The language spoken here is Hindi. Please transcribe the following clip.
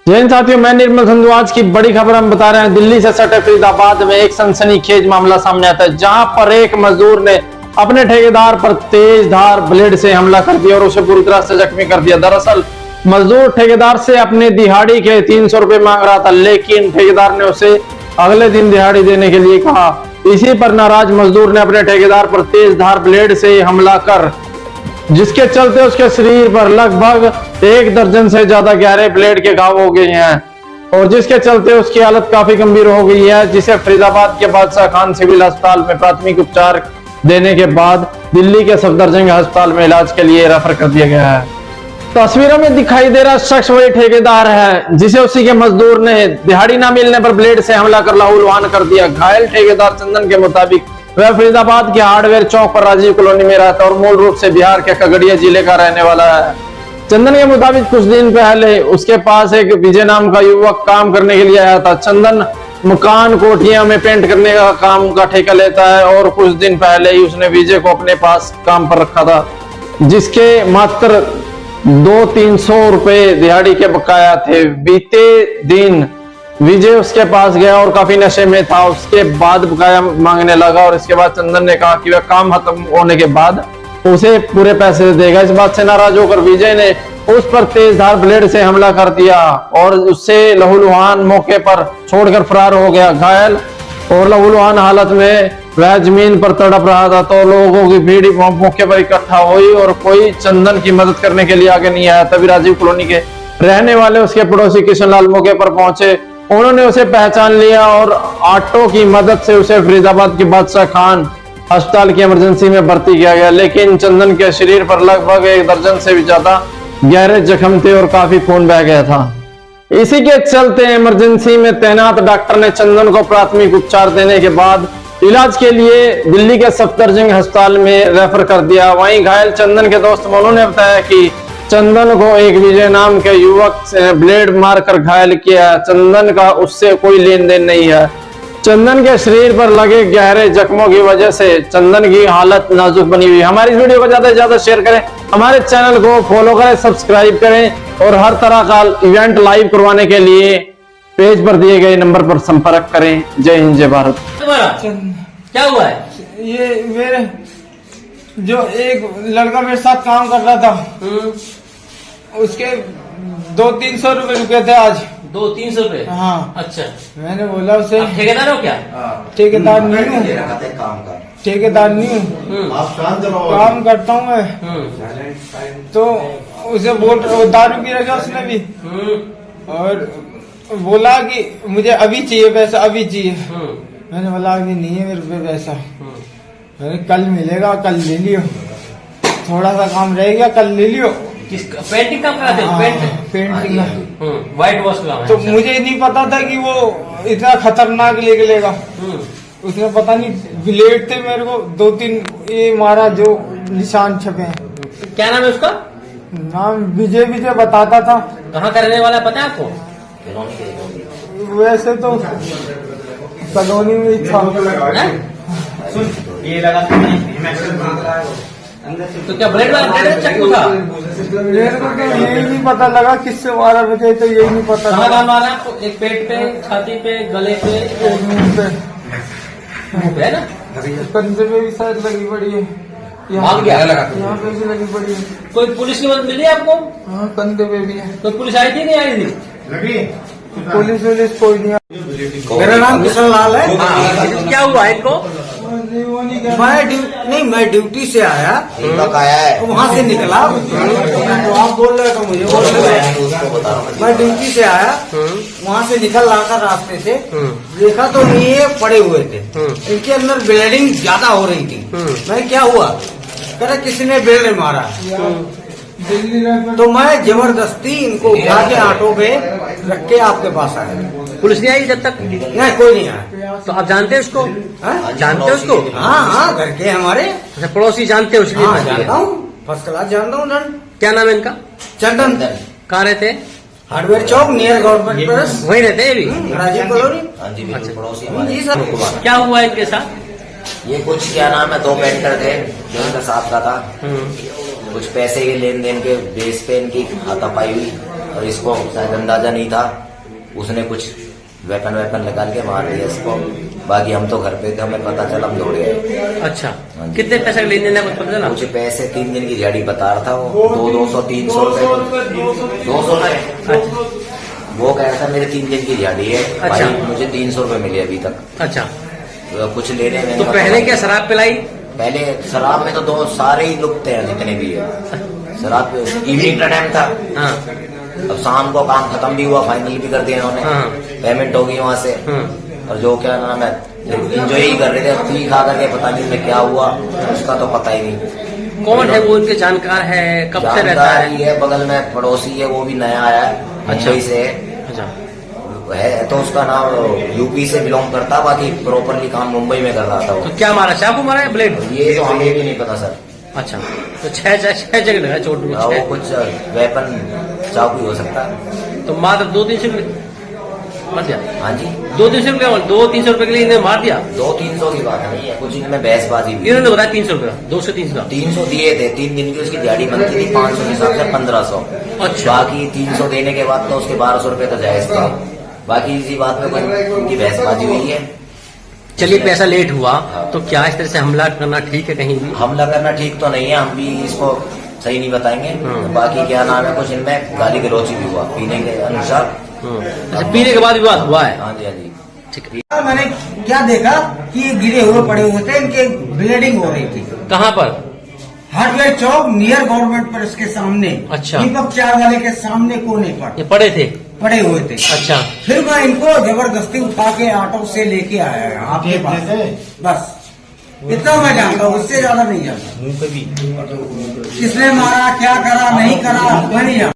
जैन साथियों, मैं निर्मल संधू। आज की बड़ी खबर हम बता रहे हैं। दिल्ली से सटे फरीदाबाद में एक सनसनीखेज मामला सामने आता है, जहां पर एक मजदूर ने अपने ठेकेदार पर तेज धार ब्लेड से हमला कर दिया और उसे बुरी तरह से जख्मी कर दिया। दरअसल मजदूर ठेकेदार से अपने दिहाड़ी के 300 रुपए मांग रहा था, लेकिन ठेकेदार ने उसे अगले दिन दिहाड़ी देने के लिए कहा। इसी पर नाराज मजदूर ने अपने ठेकेदार पर तेज धार ब्लेड से हमला कर, जिसके चलते उसके शरीर पर लगभग 1 दर्जन से ज्यादा गहरे ब्लेड के घाव हो गए हैं और जिसके चलते उसकी हालत काफी गंभीर हो गई है, जिसे फरीदाबाद के बादशाह खान सिविल अस्पताल में प्राथमिक उपचार देने के बाद दिल्ली के सफदरजंग अस्पताल में इलाज के लिए रेफर कर दिया गया है। तस्वीरों में दिखाई दे रहा शख्स वही ठेकेदार है जिसे उसी के मजदूर ने दिहाड़ी न मिलने पर ब्लेड से हमला कर लहूलुहान कर दिया। घायल ठेकेदार चंदन के मुताबिक वह फरीदाबाद के हार्डवेयर चौक पर राजीव कॉलोनी में रहता और मूल रूप से बिहार के खगड़िया जिले का रहने वाला है। चंदन के मुताबिक कुछ दिन पहले उसके पास एक विजय नाम का युवक काम करने के लिए आया था। चंदन मकान कोठियां में पेंट करने का काम का ठेका लेता है और कुछ दिन पहले ही उसने विजय को अपने पास काम पर रखा था, जिसके मात्र 200-300 रुपए दिहाड़ी के बकाया थे। बीते दिन विजय उसके पास गया और काफी नशे में था। उसके बाद बकाया मांगने लगा और इसके बाद चंदन ने कहा कि वह काम खत्म होने के बाद उसे पूरे पैसे देगा। इस बात से नाराज होकर विजय ने उस पर तेज धार ब्लेड से हमला कर दिया और उससे लहूलुहान मौके पर छोड़कर फरार हो गया। घायल और लहूलुहान हालत में वह जमीन पर तड़प रहा था, तो लोगों की भीड़ मौके पर इकट्ठा हुई और कोई चंदन की मदद करने के लिए आगे नहीं आया। तभी राजीव कॉलोनी के रहने वाले उसके पड़ोसी किशनलाल मौके पर पहुंचे। उन्होंने उसे पहचान लिया और ऑटो की मदद से उसे फरीदाबाद के बादशाह खान अस्पताल की इमरजेंसी में भर्ती किया गया, लेकिन चंदन के शरीर पर लगभग 1 दर्जन से भी ज्यादा गहरे जख्म थे और काफी खून बह गया था। इसी के चलते इमरजेंसी में तैनात डॉक्टर ने चंदन को प्राथमिक उपचार देने के बाद इलाज के लिए दिल्ली के सफदरजंग अस्पताल में रेफर कर दिया। वहीं घायल चंदन के दोस्त मोनू ने बताया कि चंदन को एक विजय नाम के युवक से ब्लेड मारकर घायल किया। चंदन का उससे कोई लेन देन नहीं है। चंदन के शरीर पर लगे गहरे जख्मों की वजह से चंदन की हालत नाजुक बनी हुई है। हमारी इस वीडियो को ज्यादा से ज्यादा शेयर करें, हमारे चैनल को फॉलो करें, सब्सक्राइब करें और हर तरह का इवेंट लाइव करवाने के लिए पेज पर दिए गए नंबर पर संपर्क करें। जय हिंद, जय भारत। क्या हुआ है? ये मेरे जो एक लड़का मेरे साथ काम कर रहा था, उसके 200-300 रुपए रुके थे आज। 200-300 रुपए? हाँ। अच्छा, मैंने बोला उसे। ठेकेदार हो क्या? ठेकेदार नहीं हूँ, ठेकेदार नहीं हूँ, काम करता हूँ मैं। तो उसे बोल दारू पी रखा उसने भी और बोला कि मुझे अभी चाहिए पैसा, अभी चाहिए। मैंने बोला अभी नहीं है मेरे पे पैसा, मैंने कल मिलेगा, कल ले लियो, थोड़ा सा काम रह गया, कल ले लियो। पेंटिंग काम कराते हो? पेंटिंग व्हाइट वॉश का काम है। तो मुझे नहीं पता था कि वो इतना खतरनाक निकलेगा। उसने पता नहीं ब्लेड थे, मेरे को 2-3 ये मारा जो निशान छपे हैं। क्या नाम है उसका? नाम विजय बताता था। कहाँ का रहने वाला है पता है आपको? वैसे तो कॉलोनी में ही था। ये लगा तो क्या ब्लेड चाकू था? मेरे को तो यही नहीं पता लगा किससे मारा, मुझे तो यही नहीं पता। कहाँ मारा? एक पेट पे, छाती पे, गले पे, मुंह पे है ना? कंधे पे भी शायद लगी पड़ी है, यहाँ पे भी लगी पड़ी है। कोई पुलिस की मदद मिली आपको? हाँ, कंधे पे भी है। कोई पुलिस आई थी नहीं आई थी? पुलिस कोई नहीं। मेरा नाम किशन लाल है। क्या हुआ इनको? मैं ड्यूटी से आया वहाँ से निकला। आप बोल रहे तो मुझे बोल रहे, मैं ड्यूटी से आया वहाँ से निकल रहा रास्ते से, देखा तो ये पड़े हुए थे, इनके अंदर ब्लीडिंग ज्यादा हो रही थी। मैं क्या हुआ, कह रहा किसी ने ब्लेड मारा। तो मैं जबरदस्ती इनको उठा के ऑटो पे रख के आपके पास आया। पुलिस नहीं आई जब तक? नहीं, कोई नहीं आया। तो आप जानते हैं उसको? जानते हैं उसको? हाँ, घर के हमारे। अच्छा, पड़ोसी जानते हैं उसके? हाँ, जानता हूँ, फर्स्ट क्लास जानता हूँ। क्या नाम है इनका? चंदन। कहाँ रहते? हार्डवेयर चौक नियर गवर्नमेंट प्रेस, वही रहते हैं भी? राजीव कॉलोनी। हाँ जी, बिल्कुल पड़ोसी जी हमारे। सर। क्या हुआ इनके साथ? ये कुछ क्या नाम है, 2 पेंटर थे जो इनका साथ का था। कुछ पैसे के लेन देन के बेस पे इनकी हाथापाई हुई। और इसको शायद अंदाजा नहीं था, उसने कुछ वेपन निकाल के मार दिया इसको। बाकी हम तो घर पे थे, हमें पता चला, हम दौड़ गए। अच्छा, हाँ जी। कितने पैसे का लेन देन है कुछ पता चला? कुछ पैसे 3 दिन की दिहाड़ी बता रहा था वो, 200-300 रुपए, 200 है। वो कह रहा था मेरे 3 दिन की दिहाड़ी है। अच्छा। भाई मुझे 300 रुपए मिले अभी तक। अच्छा, तो कुछ लेने में तो पहले क्या शराब पिलाई? पहले शराब में तो दो सारे ही लुकते हैं जितने भी है। शराब इवनिंग का टाइम था। हाँ। अब शाम को काम खत्म भी हुआ, फाइनल भी कर दिया इन्होंने। हाँ। पेमेंट होगी वहां से। और जो क्या नाम है, इंजॉय ही कर रहे थे। पी खा करके पता नहीं उन्हें क्या हुआ, उसका तो पता ही नहीं। कौन है वो, उनके जानकार है? कब से रहता जानकार है? ही है, बगल में पड़ोसी है, वो भी नया आया है, अच्छा। मुंबई से है। अच्छा, तो उसका नाम यूपी से बिलोंग करता, बाकी प्रॉपरली काम मुंबई में कर रहा था वो। तो क्या मारा, चाकू मारा है ब्लेड? ये तो हमें भी नहीं पता सर। अच्छा, तो छह जगह लगा चोट में, वो 6। कुछ वेपन चाकू ही हो सकता है। तो मात्र 200-300 मर दिया? हाँ जी, 200-300 रुपये, 200-300 रुपए के लिए इन्हें मार दिया? 200-300 की बात नहीं है, कुछ इनमें बहसबाजी हुई। इन्होंने बताया 300 रुपये, 200-300 का। 300 दिए थे, 3 दिन की उसकी दिहाड़ी बनती थी, 500 के हिसाब से 1500। अच्छा। बाकी 300 देने के बाद तो उसके 1200 रुपए तो जायज था। बाकी इसी बात में कोई उनकी बहसबाजी हुई है। चलिए, पैसा लेट हुआ हाँ। तो क्या इस तरह से हमला करना ठीक है कहीं भी? हमला करना ठीक तो नहीं है, हम भी इसको सही नहीं बताएंगे। हाँ। बाकी क्या नाम है, कुछ इनमें गाली गलौची भी हुआ पीने के अनुसार। अच्छा, पीने के बाद विवाद हुआ है? हाँ जी, हाँ जी। ठीक है। मैंने क्या देखा कि ये गिरे हुए पड़े हुए थे, इनके ब्लीडिंग हो रही थी। कहाँ पर? हार्डवेयर चौक नियर गवर्नमेंट पर, इसके सामने। अच्छा। दीपक चाय वाले के सामने कोने पर ये पड़े थे? पड़े हुए थे। अच्छा। फिर मैं इनको जबरदस्ती उठा के ऑटो से लेके आया है आपके पास। बस इतना मैं जानता हूँ, उससे ज्यादा नहीं जानता। किसने मारा, क्या करा, नहीं करा, मैं नहीं जानता।